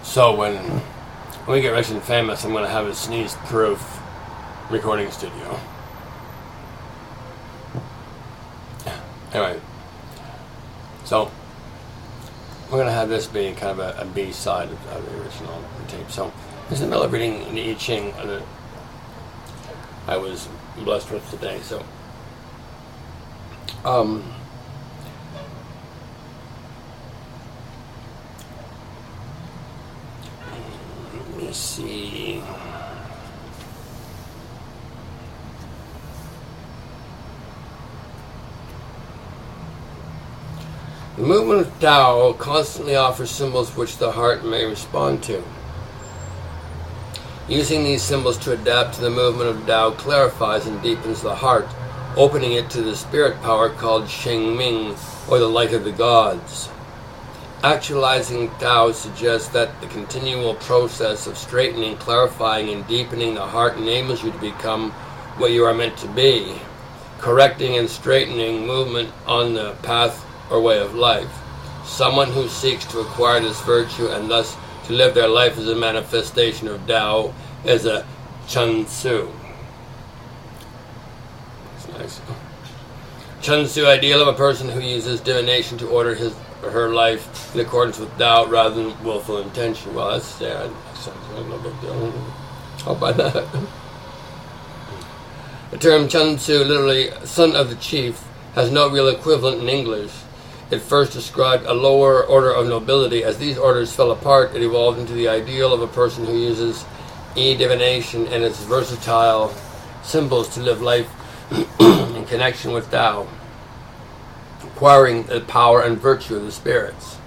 So when we get rich and famous, I'm going to have a sneeze-proof recording studio. Anyway, so we're going to have this be kind of a B-side of the original tape. So this is the middle of reading the Ching that I was blessed with today. So let me see. The movement of Tao constantly offers symbols which the heart may respond to. Using these symbols to adapt to the movement of Tao clarifies and deepens the heart, opening it to the spirit power called Ching, or the light of the gods. Actualizing Tao suggests that the continual process of straightening, clarifying, and deepening the heart enables you to become what you are meant to be, correcting and straightening movement on the path or way of life. Someone who seeks to acquire this virtue and thus to live their life as a manifestation of Tao is a Chun Tzu. That's nice. Chun Tzu ideal of a person who uses divination to order his or her life in accordance with Tao rather than willful intention. Well, that's sad. That's no big deal. How about that? The term Chun Tzu, literally son of the chief, has no real equivalent in English. It first described a lower order of nobility. As these orders fell apart, it evolved into the ideal of a person who uses divination and its versatile symbols to live life in connection with Tao, acquiring the power and virtue of the spirits.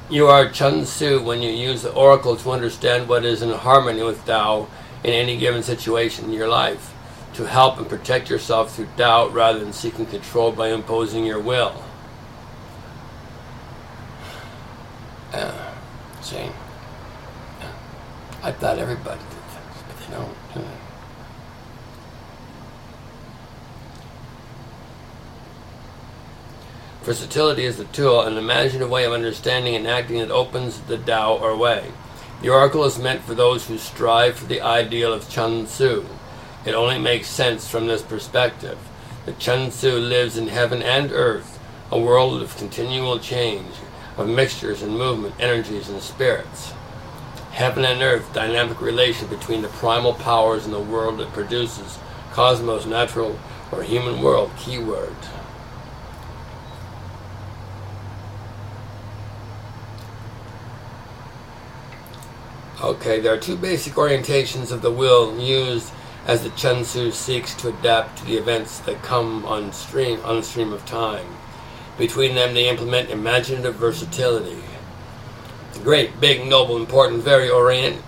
You are Chun Tzu when you use the oracle to understand what is in harmony with Tao in any given situation in your life, to help and protect yourself through Tao rather than seeking control by imposing your will. See, I thought everybody did this, but they don't, do they? Versatility is the tool, an imaginative way of understanding and acting that opens the Tao or way. The oracle is meant for those who strive for the ideal of Chun Tzu. It only makes sense from this perspective. The Chun Tzu lives in heaven and earth, a world of continual change, of mixtures and movement, energies and spirits. Heaven and earth, dynamic relation between the primal powers and the world it produces. Cosmos, natural, or human world, keyword. Okay, there are two basic orientations of the will used as the Chun Tzu seeks to adapt to the events that come on the stream of time. Between them, they implement imaginative versatility. The great, big, noble, important, very orient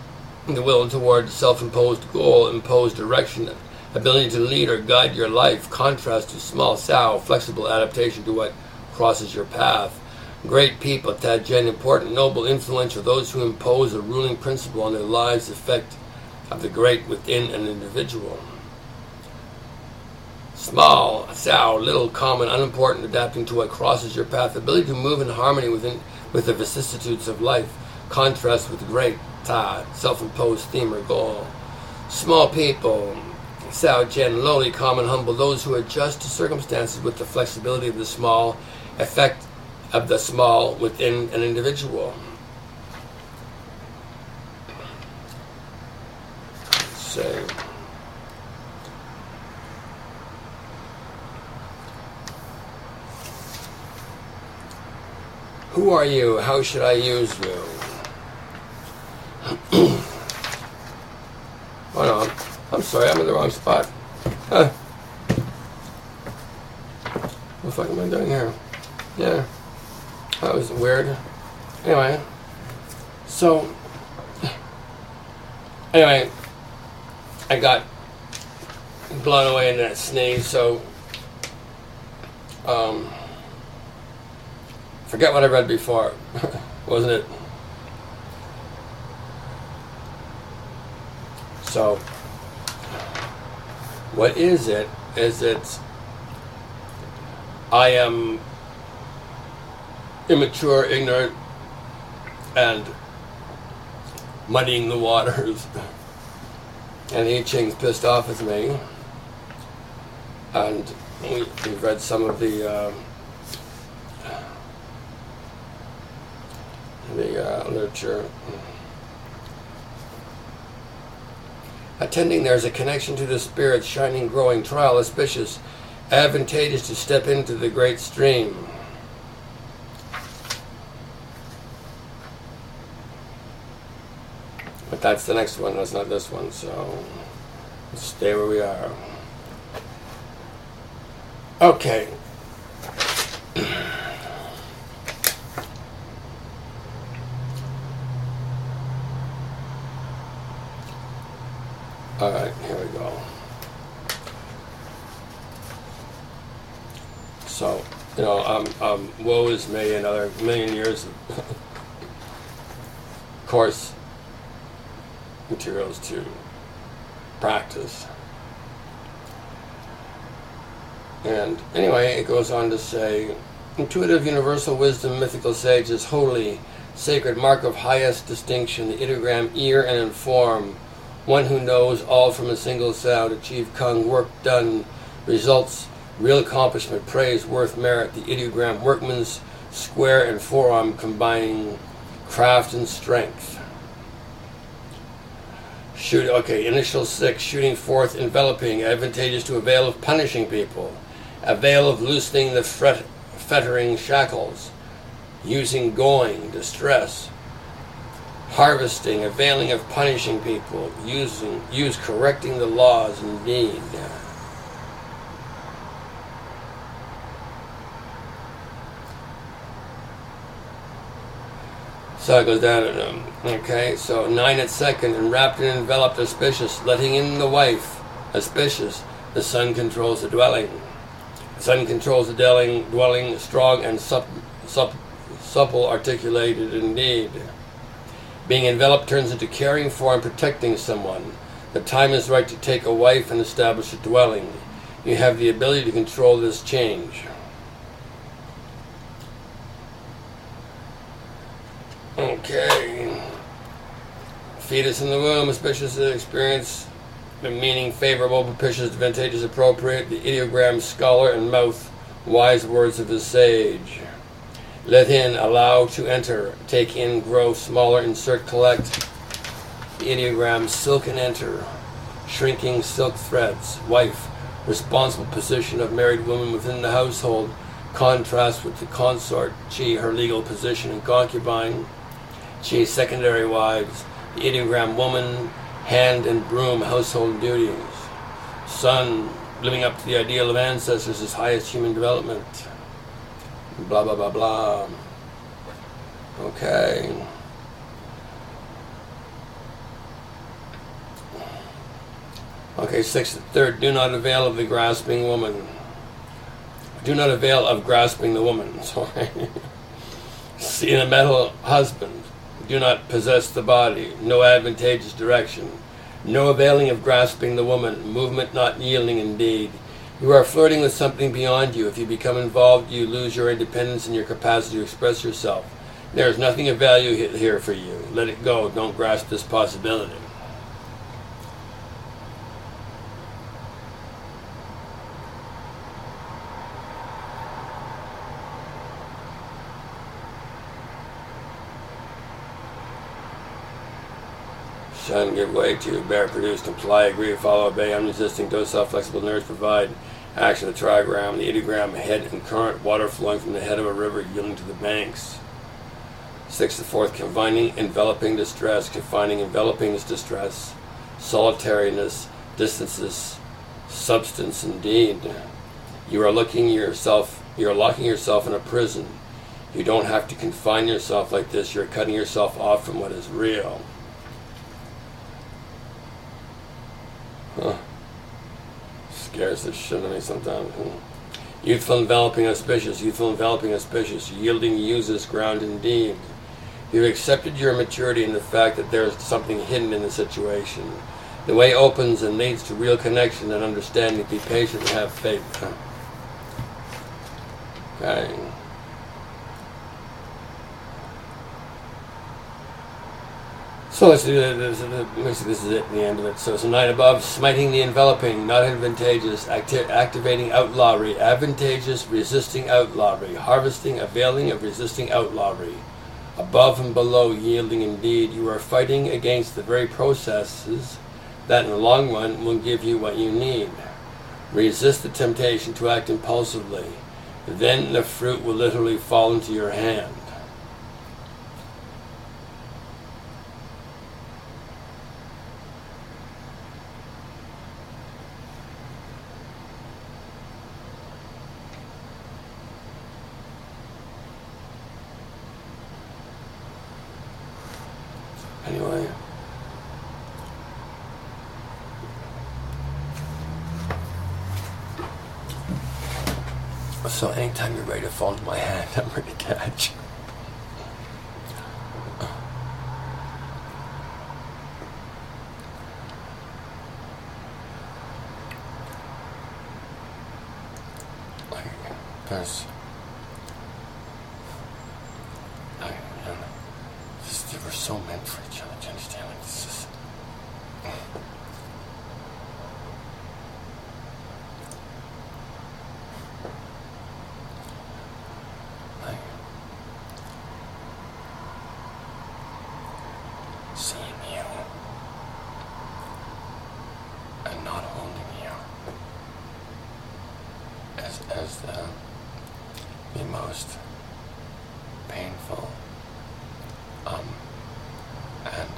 the will toward self-imposed goal, imposed direction, ability to lead or guide your life, contrast to small Tao, flexible adaptation to what crosses your path. Great people, Tajen, important, noble, influential, those who impose a ruling principle on their lives, effect of the great within an individual. Small, Tao, little, common, unimportant, adapting to what crosses your path, ability to move in harmony with the vicissitudes of life, contrast with the great Ta, self-imposed theme or goal. Small people, Sao Jen, lowly, common, humble, those who adjust to circumstances with the flexibility of the small, effect of the small within an individual. So, who are you? How should I use you? Oh no, I'm sorry, I'm in the wrong spot. What the fuck am I doing here? Yeah, that was weird. Anyway, I got blown away in that sneeze, so forget what I read before, wasn't it? So, what is it? Is it I am immature, ignorant, and muddying the waters. And Ching's pissed off with me. And we've read some of the literature. Attending there is a connection to the spirits, shining, growing, trial, auspicious, advantageous to step into the great stream. But that's the next one, that's not this one, so let's stay where we are. Okay. All right, here we go. So, woe is me, another million years of course materials to practice. And anyway, it goes on to say, intuitive universal wisdom, mythical sages, holy, sacred, mark of highest distinction, the ideogram, ear and inform, one who knows all from a single sound, achieve Kung, work done, results, real accomplishment, praise, worth, merit, the ideogram, workman's square and forearm combining craft and strength. Initial 6, shooting forth, enveloping, advantageous to avail of punishing people, avail of loosening the fettering shackles, using going, distress, harvesting, availing of punishing people, use correcting the laws indeed. So it goes down to them. Okay, so 9 at second, enwrapped and enveloped, auspicious, letting in the wife, auspicious, the sun controls the dwelling. The sun controls the dwelling, strong and supple, articulated indeed. Being enveloped turns into caring for and protecting someone. The time is right to take a wife and establish a dwelling. You have the ability to control this change. Okay. Fetus in the womb, auspicious experience, meaning favorable, propitious, advantageous, appropriate. The ideogram, scholar and mouth, wise words of the sage. Let in, allow to enter, take in, grow, smaller, insert, collect. The ideogram, silk and enter, shrinking silk threads. Wife, responsible position of married woman within the household, contrast with the consort. She, her legal position and concubine. She, secondary wives. The ideogram, woman, hand and broom, household duties. Son, living up to the ideal of ancestors as highest human development. Blah, blah, blah, blah. Okay. Okay, 6th, 3rd, do not avail of the grasping woman. Do not avail of grasping the woman, sorry. See the metal husband. Do not possess the body. No advantageous direction. No availing of grasping the woman. Movement not yielding indeed. You are flirting with something beyond you. If you become involved, you lose your independence and your capacity to express yourself. There is nothing of value here for you. Let it go. Don't grasp this possibility. Shun, give way to, bear, produce, comply, agree, follow, obey, unresisting, docile, flexible nerves, provide, action, the trigram, the ideogram, head and current, water flowing from the head of a river, yielding to the banks. 6th, 4th, confining, enveloping, distress, confining, enveloping is distress, solitariness, distances, substance indeed. You are locking yourself in a prison. You don't have to confine yourself like this. You're cutting yourself off from what is real. Huh. Scares the shit out of me sometimes. Youthful enveloping auspicious, yielding uses ground indeed. You've accepted your maturity in the fact that there is something hidden in the situation. The way opens and leads to real connection and understanding. Be patient and have faith. Okay. So let's do this. This is it, the end of it. So it's a 9 above, smiting the enveloping, not advantageous, activating outlawry, advantageous, resisting outlawry, harvesting, availing of resisting outlawry. Above and below, yielding indeed, you are fighting against the very processes that in the long run will give you what you need. Resist the temptation to act impulsively. Then the fruit will literally fall into your hand. Anyway. So anytime you're ready to fall into my hand, I'm ready to catch. There's... We're so meant for each other, do you understand? Like, this is... Like, seeing you and not holding you as the most painful and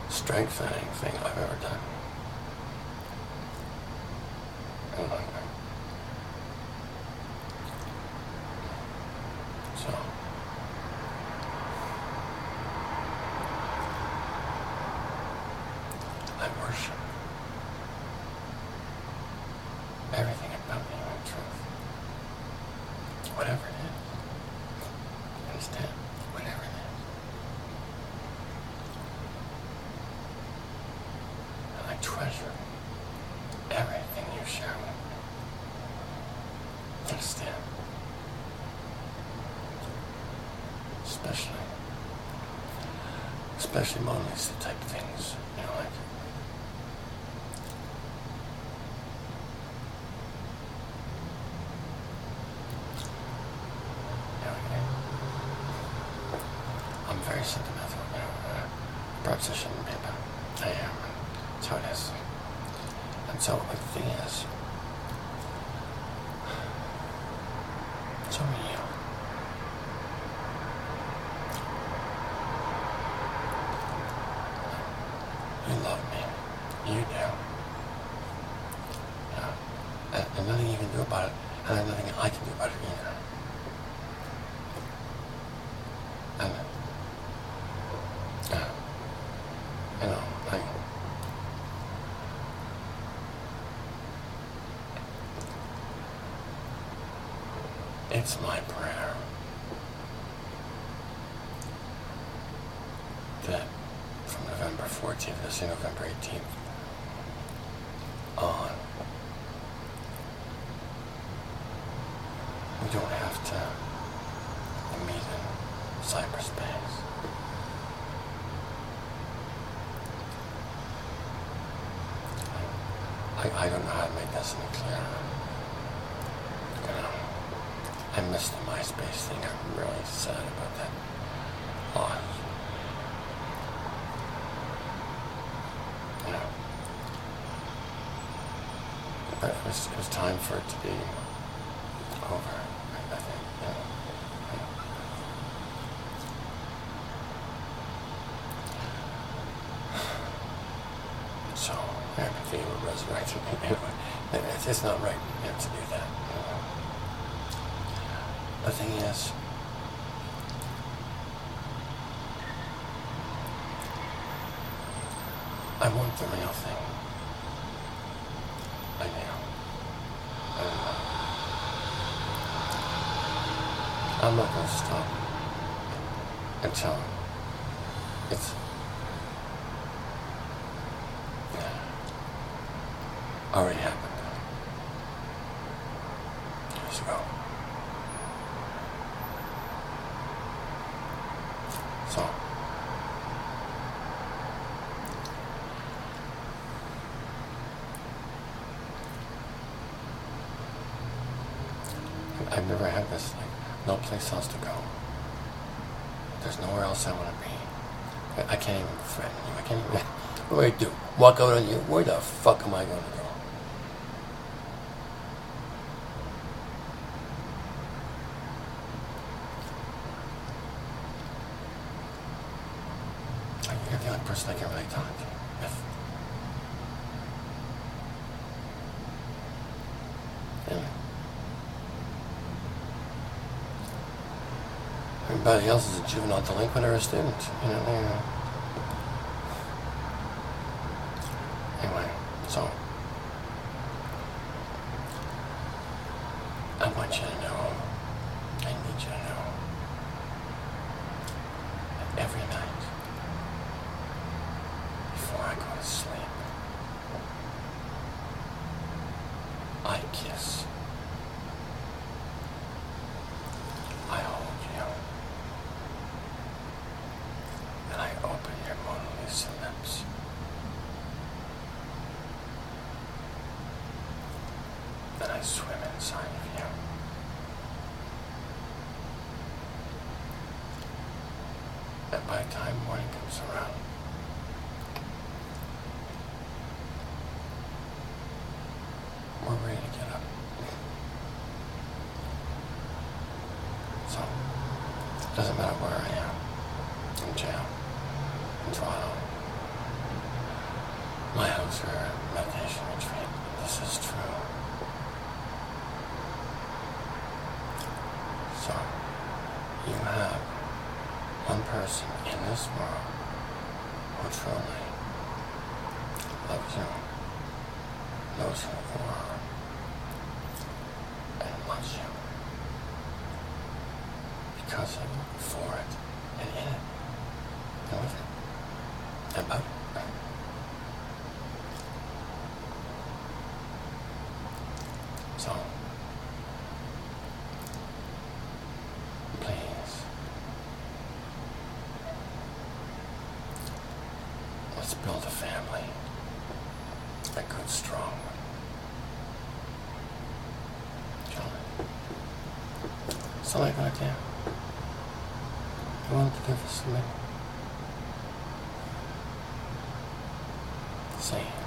strengthening thing I've ever done. And so I worship everything about you in truth. Whatever it is. Understand? Whatever it is. And I treasure everything you share with me. Understand? Especially moments, the type of things, you know, like I'm very sentimental, you know, perhaps I shouldn't be, but I am, and that's how it is. And so, the thing is, so are you. You love me. You do. Yeah. And nothing you can do about it, and there's nothing I can do about it either. And, you know, like, it's my prayer that from November 14th to November 18th on, we don't have to meet in cyberspace. I don't know how to make this any clearer. You know, I miss the MySpace thing. I'm really sad about that loss. You know, but it was time for it to be over, I think, you know. So, empathy will resurrect me. Anyway, it's not right, you know, to do that. You know. The thing is, I want the real thing. I do. I'm not going to stop until it's already happened years ago. So, I've never had this, like, no place else to go. There's nowhere else I want to be. I can't even threaten you. I can't even. What do I do? Walk out on you? Where the fuck am I going to go? You're the only person I can really talk to. And everybody else is a juvenile delinquent or a student. Anyway, so I want you to know, I need you to know, that every night before I go to sleep, I kiss, I hold you, and I open your Mona Lisa lips. And I swim inside of you. And by the time morning comes around, we're ready to get up. So, it doesn't matter where I am, in jail, in Toronto, my house or meditation retreat, this is true. So, you have one person in this world who truly loves you, knows who you are, and loves you because of, for it, and in it, and with it, and about it. So, please, let's build a family, a good, strong one. Gentlemen, something like that, yeah? You wanted to do this to me? Say it.